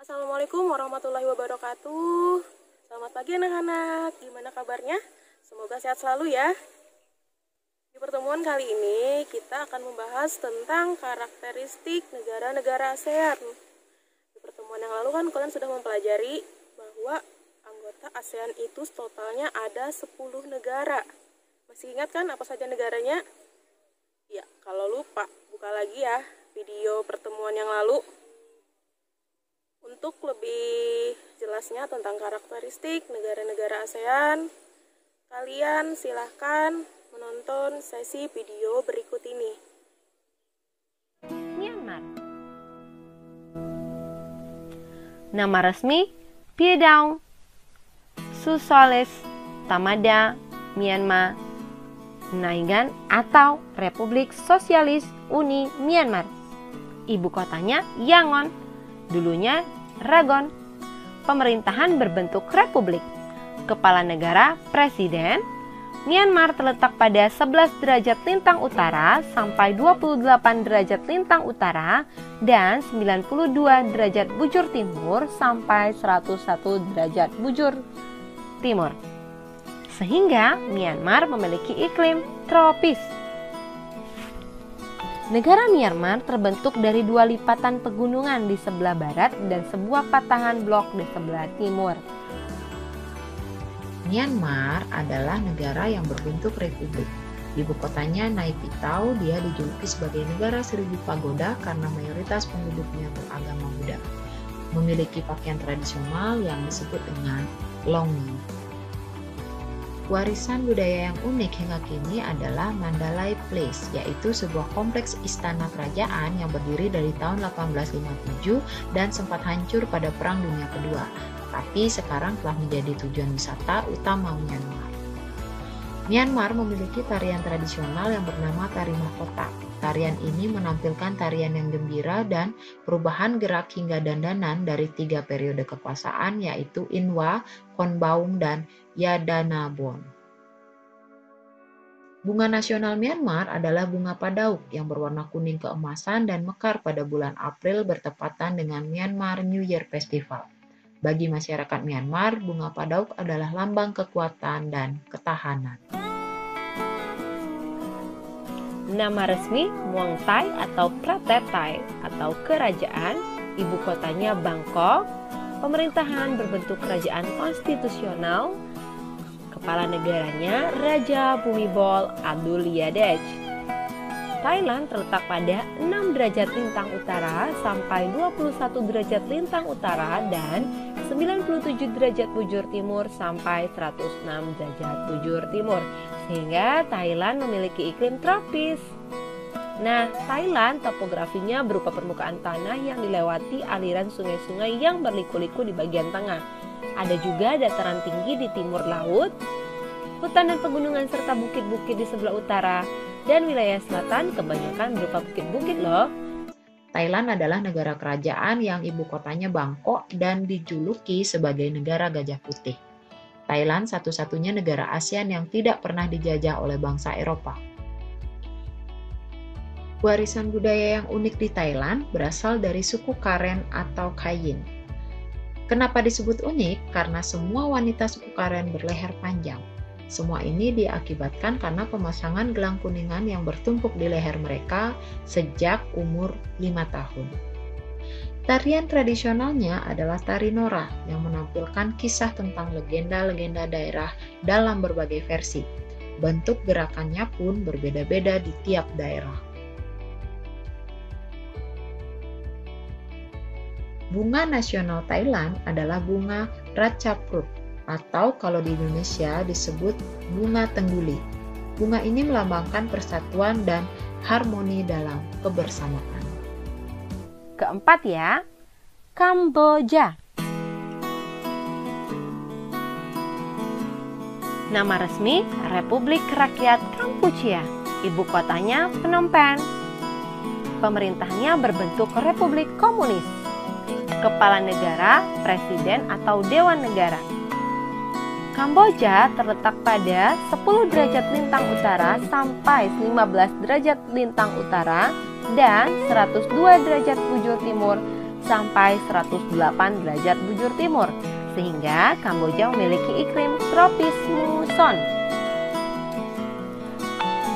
Assalamualaikum warahmatullahi wabarakatuh. Selamat pagi anak-anak, gimana kabarnya? Semoga sehat selalu ya. Di pertemuan kali ini kita akan membahas tentang karakteristik negara-negara ASEAN. Di pertemuan yang lalu kan kalian sudah mempelajari bahwa anggota ASEAN itu totalnya ada 10 negara. Masih ingat kan apa saja negaranya? Ya, kalau lupa, buka lagi ya video pertemuan yang lalu. Untuk lebih jelasnya tentang karakteristik negara-negara ASEAN, kalian silahkan menonton sesi video berikut ini. Myanmar. Nama resmi Pyeongtaek, Susoles, Tamada, Myanmar, Naigan atau Republik Sosialis Uni Myanmar. Ibu kotanya Yangon, dulunya Rangoon. Pemerintahan berbentuk republik. Kepala negara presiden. Myanmar terletak pada 11 derajat lintang utara sampai 28 derajat lintang utara dan 92 derajat bujur timur sampai 101 derajat bujur timur. Sehingga Myanmar memiliki iklim tropis. Negara Myanmar terbentuk dari 2 lipatan pegunungan di sebelah barat dan sebuah patahan blok di sebelah timur. Myanmar adalah negara yang berbentuk republik. Ibu kotanya Naypyidaw. Dia dijuluki sebagai negara 1000 pagoda karena mayoritas penduduknya beragama Buddha. Memiliki pakaian tradisional yang disebut dengan longmi. Warisan budaya yang unik hingga kini adalah Mandalay Place, yaitu sebuah kompleks istana kerajaan yang berdiri dari tahun 1857 dan sempat hancur pada Perang Dunia Kedua, tapi sekarang telah menjadi tujuan wisata utama Myanmar. Myanmar memiliki tarian tradisional yang bernama tari mahkota. Tarian ini menampilkan tarian yang gembira dan perubahan gerak hingga dandanan dari 3 periode kekuasaan, yaitu Inwa, Konbaung, dan Yadanabon. Bunga nasional Myanmar adalah bunga padauk yang berwarna kuning keemasan dan mekar pada bulan April bertepatan dengan Myanmar New Year Festival. Bagi masyarakat Myanmar, bunga padauk adalah lambang kekuatan dan ketahanan. Nama resmi Muang Thai atau Pratet Thai atau kerajaan, ibu kotanya Bangkok. Pemerintahan berbentuk kerajaan konstitusional. Kepala negaranya Raja Bhumibol Adulyadej. Thailand terletak pada 6 derajat lintang utara sampai 21 derajat lintang utara dan 97 derajat bujur timur sampai 106 derajat bujur timur. Sehingga Thailand memiliki iklim tropis. Nah, Thailand topografinya berupa permukaan tanah yang dilewati aliran sungai-sungai yang berliku-liku di bagian tengah. Ada juga dataran tinggi di timur laut, hutan dan pegunungan serta bukit-bukit di sebelah utara, dan wilayah selatan kebanyakan berupa bukit-bukit loh. Thailand adalah negara kerajaan yang ibu kotanya Bangkok dan dijuluki sebagai negara gajah putih. Thailand satu-satunya negara ASEAN yang tidak pernah dijajah oleh bangsa Eropa. Warisan budaya yang unik di Thailand berasal dari suku Karen atau Kayin. Kenapa disebut unik? Karena semua wanita suku Karen berleher panjang. Semua ini diakibatkan karena pemasangan gelang kuningan yang bertumpuk di leher mereka sejak umur 5 tahun. Tarian tradisionalnya adalah tari Nora yang menampilkan kisah tentang legenda-legenda daerah dalam berbagai versi. Bentuk gerakannya pun berbeda-beda di tiap daerah. Bunga nasional Thailand adalah bunga Ratchaprut atau kalau di Indonesia disebut bunga tengguli. Bunga ini melambangkan persatuan dan harmoni dalam kebersamaan. Keempat ya, Kamboja. Nama resmi Republik Rakyat Kampuchea. Ibu kotanya Phnom Penh. Pemerintahnya berbentuk republik komunis. Kepala negara, presiden atau dewan negara. Kamboja terletak pada 10 derajat lintang utara sampai 15 derajat lintang utara dan 102 derajat bujur timur sampai 108 derajat bujur timur, sehingga Kamboja memiliki iklim tropis muson.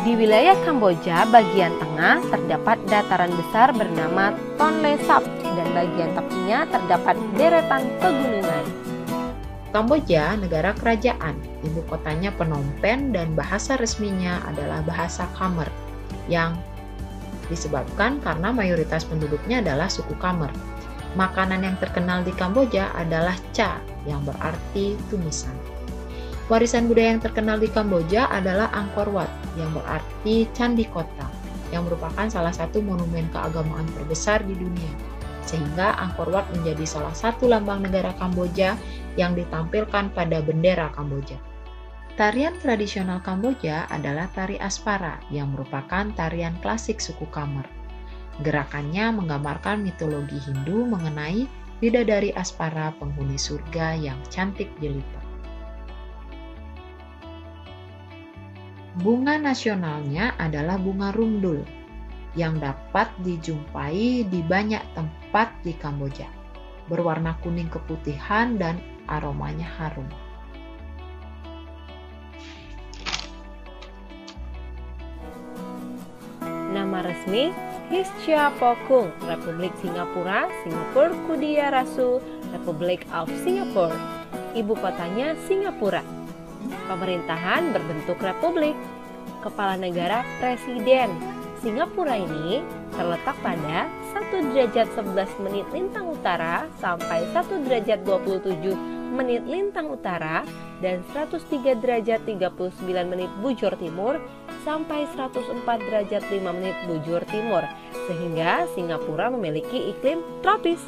Di wilayah Kamboja bagian tengah terdapat dataran besar bernama Tonle Sap dan bagian tepinya terdapat deretan pegunungan. Kamboja negara kerajaan, ibu kotanya Phnom Penh dan bahasa resminya adalah bahasa Khmer yang disebabkan karena mayoritas penduduknya adalah suku Khmer. Makanan yang terkenal di Kamboja adalah cha yang berarti tumisan. Warisan budaya yang terkenal di Kamboja adalah Angkor Wat yang berarti candi kota, yang merupakan salah satu monumen keagamaan terbesar di dunia. Sehingga Angkor Wat menjadi salah satu lambang negara Kamboja yang ditampilkan pada bendera Kamboja. Tarian tradisional Kamboja adalah tari Aspara yang merupakan tarian klasik suku Khmer. Gerakannya menggambarkan mitologi Hindu mengenai bidadari Aspara penghuni surga yang cantik jelita. Bunga nasionalnya adalah bunga rumdul yang dapat dijumpai di banyak tempat di Kamboja. Berwarna kuning keputihan dan aromanya harum. Nama resmi Hichapokung, Republik Singapura, Singapore Kudiarasu, Republic of Singapore. Ibu kotanya Singapura. Pemerintahan berbentuk republik. Kepala negara presiden. Singapura ini terletak pada 1 derajat 11 menit lintang utara sampai 1 derajat 27 menit lintang utara dan 103 derajat 39 menit bujur timur sampai 104 derajat 5 menit bujur timur, sehingga Singapura memiliki iklim tropis.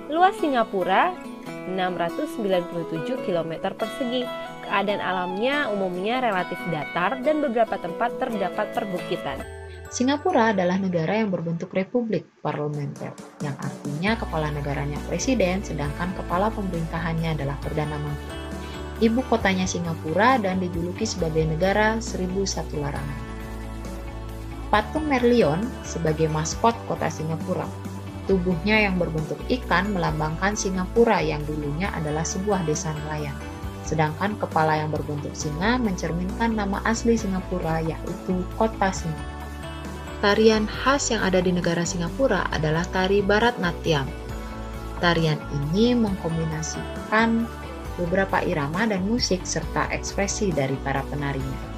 Luas Singapura 697 km persegi. Keadaan alamnya umumnya relatif datar dan beberapa tempat terdapat perbukitan. Singapura adalah negara yang berbentuk republik parlementer, yang artinya kepala negaranya presiden, sedangkan kepala pemerintahannya adalah Perdana Menteri. Ibu kotanya Singapura dan dijuluki sebagai negara 1001 larangan. Patung Merlion sebagai maskot kota Singapura. Tubuhnya yang berbentuk ikan melambangkan Singapura yang dulunya adalah sebuah desa nelayan. Sedangkan kepala yang berbentuk singa mencerminkan nama asli Singapura, yaitu kota Singapura. Tarian khas yang ada di negara Singapura adalah tari Bharatnatyam. Tarian ini mengkombinasikan beberapa irama dan musik serta ekspresi dari para penarinya.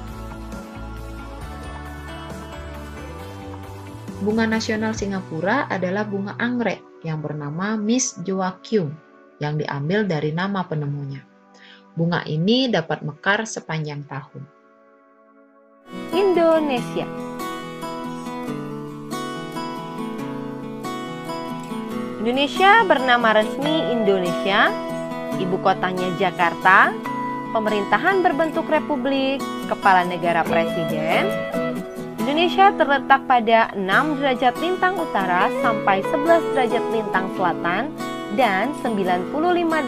Bunga nasional Singapura adalah bunga anggrek yang bernama Miss Joaquim yang diambil dari nama penemunya. Bunga ini dapat mekar sepanjang tahun. Indonesia. Indonesia bernama resmi Indonesia, ibu kotanya Jakarta, pemerintahan berbentuk republik, kepala negara presiden. Indonesia terletak pada 6 derajat lintang utara sampai 11 derajat lintang selatan dan 95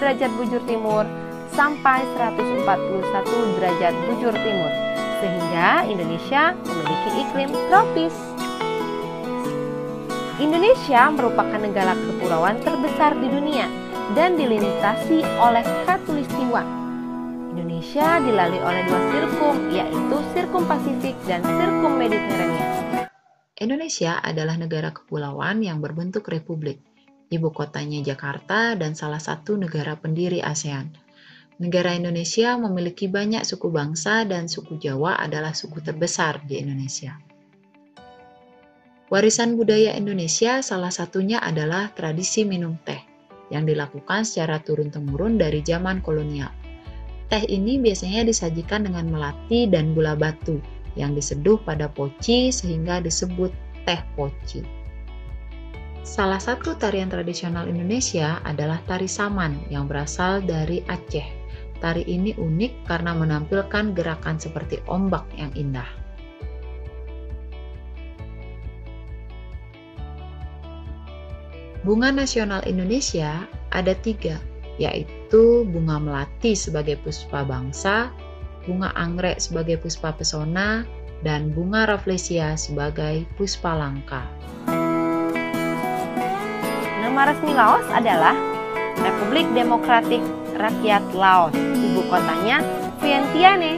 derajat bujur timur sampai 141 derajat bujur timur, sehingga Indonesia memiliki iklim tropis. Indonesia merupakan negara kepulauan terbesar di dunia dan dilintasi oleh khatulistiwa. Indonesia dilalui oleh 2 sirkum, yaitu sirkum Pasifik dan sirkum Mediterania. Indonesia adalah negara kepulauan yang berbentuk republik. Ibu kotanya Jakarta dan salah satu negara pendiri ASEAN. Negara Indonesia memiliki banyak suku bangsa dan suku Jawa adalah suku terbesar di Indonesia. Warisan budaya Indonesia salah satunya adalah tradisi minum teh yang dilakukan secara turun-temurun dari zaman kolonial. Teh ini biasanya disajikan dengan melati dan gula batu yang diseduh pada poci sehingga disebut teh poci. Salah satu tarian tradisional Indonesia adalah tari saman yang berasal dari Aceh. Tari ini unik karena menampilkan gerakan seperti ombak yang indah. Bunga nasional Indonesia ada 3, yaitu bunga melati sebagai puspa bangsa, bunga anggrek sebagai puspa pesona, dan bunga rafflesia sebagai puspa langka. Nama resmi Laos adalah Republik Demokratik Rakyat Laos. Ibu kotanya Vientiane.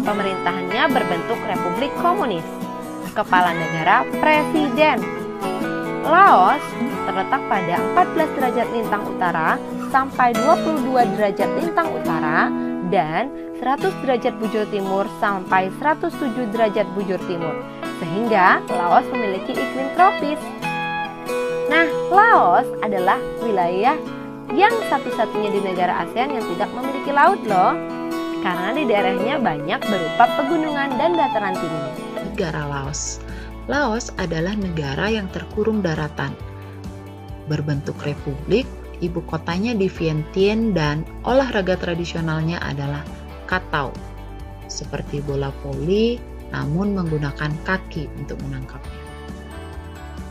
Pemerintahannya berbentuk Republik Komunis. Kepala negara Presiden. Laos terletak pada 14 derajat lintang utara sampai 22 derajat lintang utara dan 100 derajat bujur timur sampai 107 derajat bujur timur, sehingga Laos memiliki iklim tropis. Nah, Laos adalah wilayah yang satu-satunya di negara ASEAN yang tidak memiliki laut loh, karena di daerahnya banyak berupa pegunungan dan dataran tinggi. Negara Laos. Laos adalah negara yang terkurung daratan. Berbentuk republik, ibu kotanya di Vientiane dan olahraga tradisionalnya adalah katau, seperti bola voli namun menggunakan kaki untuk menangkapnya.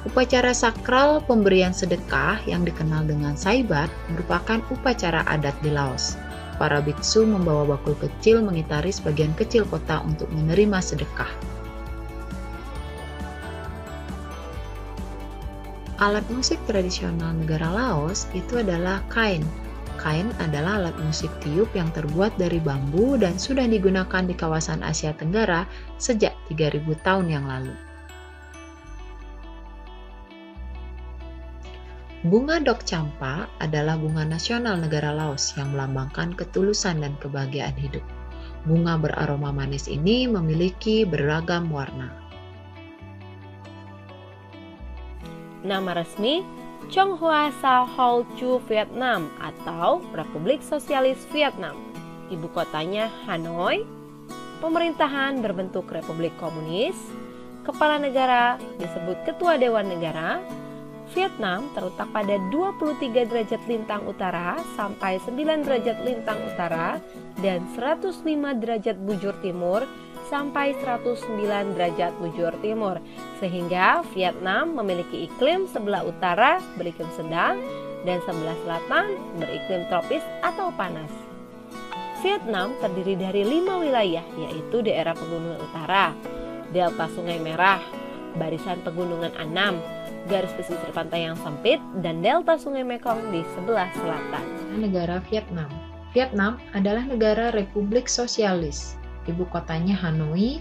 Upacara sakral pemberian sedekah yang dikenal dengan saibat merupakan upacara adat di Laos. Para biksu membawa bakul kecil mengitari sebagian kecil kota untuk menerima sedekah. Alat musik tradisional negara Laos itu adalah kain. Kain adalah alat musik tiup yang terbuat dari bambu dan sudah digunakan di kawasan Asia Tenggara sejak 3000 tahun yang lalu. Bunga Dok Champa adalah bunga nasional negara Laos yang melambangkan ketulusan dan kebahagiaan hidup. Bunga beraroma manis ini memiliki beragam warna. Nama resmi Chong Hoa Sa Ho Chu Vietnam atau Republik Sosialis Vietnam. Ibu kotanya Hanoi. Pemerintahan berbentuk Republik Komunis. Kepala negara disebut Ketua Dewan Negara. Vietnam terletak pada 23 derajat lintang utara sampai 9 derajat lintang utara dan 105 derajat bujur timur sampai 109 derajat bujur timur, sehingga Vietnam memiliki iklim sebelah utara beriklim sedang dan sebelah selatan beriklim tropis atau panas. Vietnam terdiri dari 5 wilayah, yaitu daerah pegunungan utara, delta Sungai Merah, barisan pegunungan Annam, garis pesisir pantai yang sempit, dan delta Sungai Mekong di sebelah selatan. Negara Vietnam. Vietnam adalah negara Republik Sosialis. Ibu kotanya Hanoi,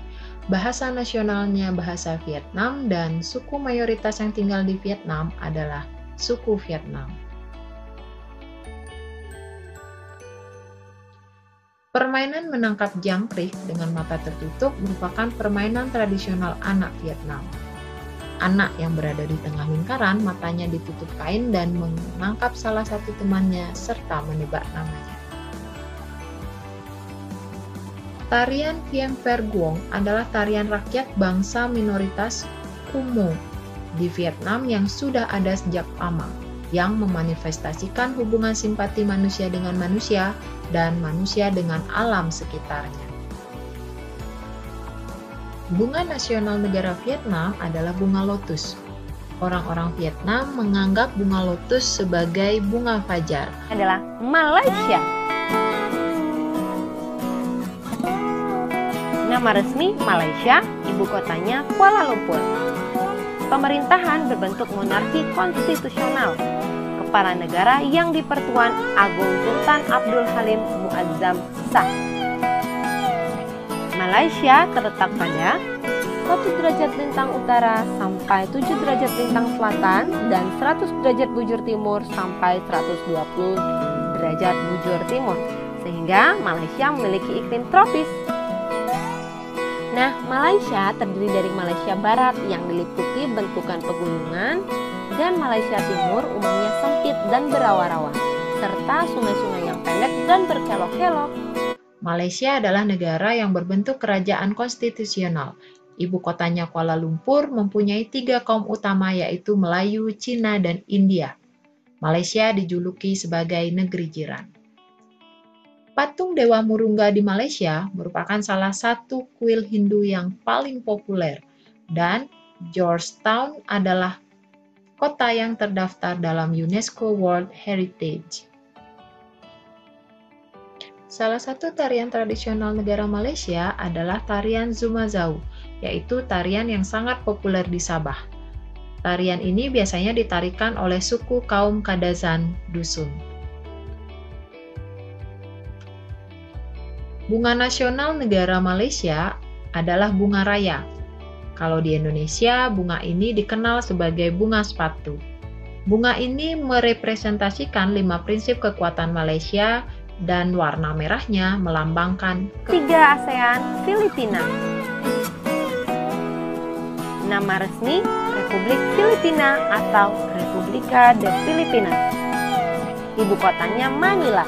bahasa nasionalnya bahasa Vietnam, dan suku mayoritas yang tinggal di Vietnam adalah suku Vietnam. Permainan menangkap jangkrik dengan mata tertutup merupakan permainan tradisional anak Vietnam. Anak yang berada di tengah lingkaran, matanya ditutup kain dan menangkap salah satu temannya serta menebak namanya. Tarian Vieng Pher Guong adalah tarian rakyat bangsa minoritas Kumo di Vietnam yang sudah ada sejak lama, yang memanifestasikan hubungan simpati manusia dengan manusia dan manusia dengan alam sekitarnya. Bunga nasional negara Vietnam adalah bunga lotus. Orang-orang Vietnam menganggap bunga lotus sebagai bunga fajar. Adalah Malaysia. Nama resmi Malaysia, ibu kotanya Kuala Lumpur. Pemerintahan berbentuk monarki konstitusional. Kepala negara yang dipertuan Agung Sultan Abdul Halim Muazzam Shah. Malaysia terletak pada 1 derajat lintang utara sampai 7 derajat lintang selatan dan 100 derajat bujur timur sampai 120 derajat bujur timur, sehingga Malaysia memiliki iklim tropis. Nah, Malaysia terdiri dari Malaysia Barat yang diliputi bentukan pegunungan dan Malaysia Timur umumnya sempit dan berawa-rawa, serta sungai-sungai yang pendek dan berkelok-kelok. Malaysia adalah negara yang berbentuk kerajaan konstitusional. Ibu kotanya Kuala Lumpur mempunyai 3 kaum utama yaitu Melayu, Cina, dan India. Malaysia dijuluki sebagai negeri jiran. Patung Dewa Murungga di Malaysia merupakan salah satu kuil Hindu yang paling populer, dan Georgetown adalah kota yang terdaftar dalam UNESCO World Heritage. Salah satu tarian tradisional negara Malaysia adalah tarian Zumazau, yaitu tarian yang sangat populer di Sabah. Tarian ini biasanya ditarikan oleh suku kaum Kadazan Dusun. Bunga nasional negara Malaysia adalah bunga raya. Kalau di Indonesia, bunga ini dikenal sebagai bunga sepatu. Bunga ini merepresentasikan 5 prinsip kekuatan Malaysia dan warna merahnya melambangkan 3 ASEAN Filipina. Nama resmi Republik Filipina atau Republika de Filipinas. Ibu kotanya Manila.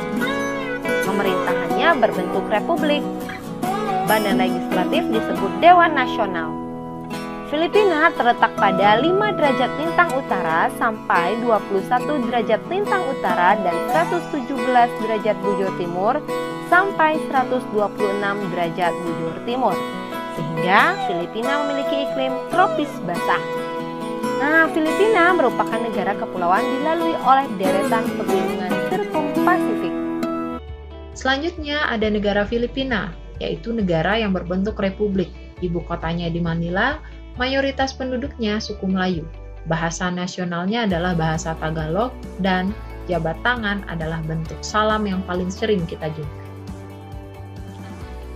Pemerintahannya berbentuk republik. Badan legislatif disebut Dewan Nasional. Filipina terletak pada 5 derajat lintang utara sampai 21 derajat lintang utara dan 117 derajat bujur timur sampai 126 derajat bujur timur. Sehingga Filipina memiliki iklim tropis basah. Nah, Filipina merupakan negara kepulauan dilalui oleh deretan pegunungan Sirkum-Pasifik. Selanjutnya ada negara Filipina, yaitu negara yang berbentuk republik. Ibu kotanya di Manila, mayoritas penduduknya suku Melayu. Bahasa nasionalnya adalah bahasa Tagalog dan jabat tangan adalah bentuk salam yang paling sering kita jumpai.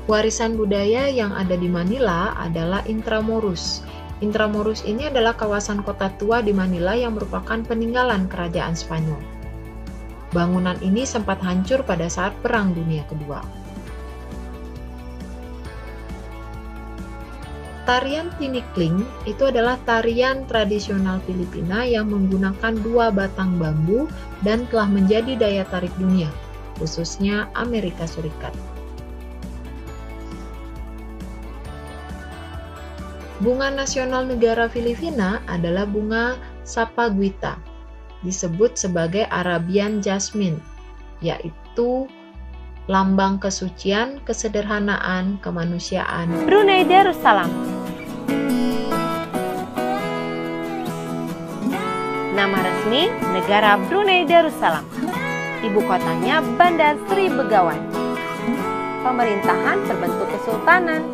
Warisan budaya yang ada di Manila adalah Intramuros. Intramuros ini adalah kawasan kota tua di Manila yang merupakan peninggalan kerajaan Spanyol. Bangunan ini sempat hancur pada saat Perang Dunia Kedua. Tarian tinikling itu adalah tarian tradisional Filipina yang menggunakan 2 batang bambu dan telah menjadi daya tarik dunia, khususnya Amerika Serikat. Bunga nasional negara Filipina adalah bunga sapaguita, disebut sebagai Arabian Jasmine, yaitu lambang kesucian, kesederhanaan, kemanusiaan. Brunei Darussalam. Nama resmi negara Brunei Darussalam. Ibu kotanya Bandar Sri Begawan. Pemerintahan berbentuk kesultanan.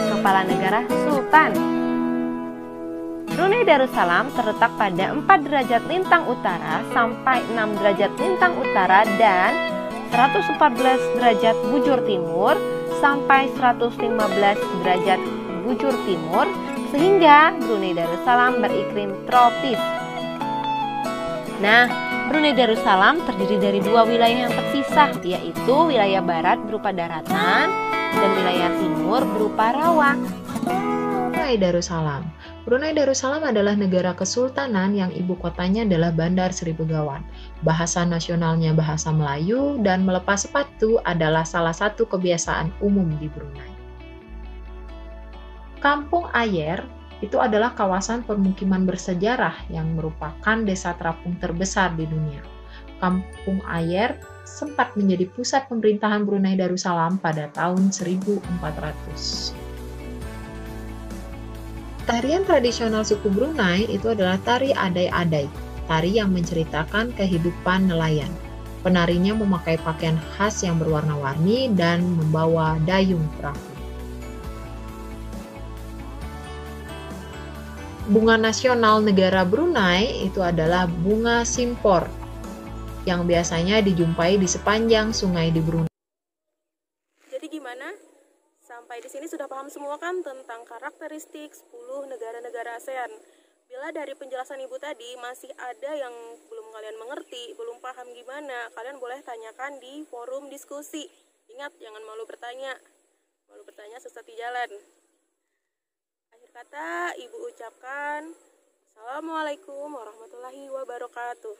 Kepala negara Sultan. Brunei Darussalam terletak pada 4 derajat lintang utara sampai 6 derajat lintang utara dan 114 derajat bujur timur sampai 115 derajat bujur timur, sehingga Brunei Darussalam beriklim tropis. Nah, Brunei Darussalam terdiri dari 2 wilayah yang terpisah, yaitu wilayah barat berupa daratan dan wilayah timur berupa rawa. Brunei Darussalam. Brunei Darussalam adalah negara kesultanan yang ibu kotanya adalah Bandar Sri Begawan. Bahasa nasionalnya bahasa Melayu dan melepas sepatu adalah salah satu kebiasaan umum di Brunei. Kampung Ayer itu adalah kawasan permukiman bersejarah yang merupakan desa terapung terbesar di dunia. Kampung Ayer sempat menjadi pusat pemerintahan Brunei Darussalam pada tahun 1400. Tarian tradisional suku Brunei itu adalah tari adai-adai, tari yang menceritakan kehidupan nelayan. Penarinya memakai pakaian khas yang berwarna-warni dan membawa dayung perahu. Bunga nasional negara Brunei itu adalah bunga simpor, yang biasanya dijumpai di sepanjang sungai di Brunei. Jadi gimana? Sampai di sini sudah paham semua kan tentang karakteristik 10 negara-negara ASEAN. Bila dari penjelasan Ibu tadi masih ada yang belum kalian mengerti, belum paham gimana, kalian boleh tanyakan di forum diskusi. Ingat, jangan malu bertanya. Malu bertanya sesat di jalan. Akhir kata, Ibu ucapkan, Assalamualaikum warahmatullahi wabarakatuh.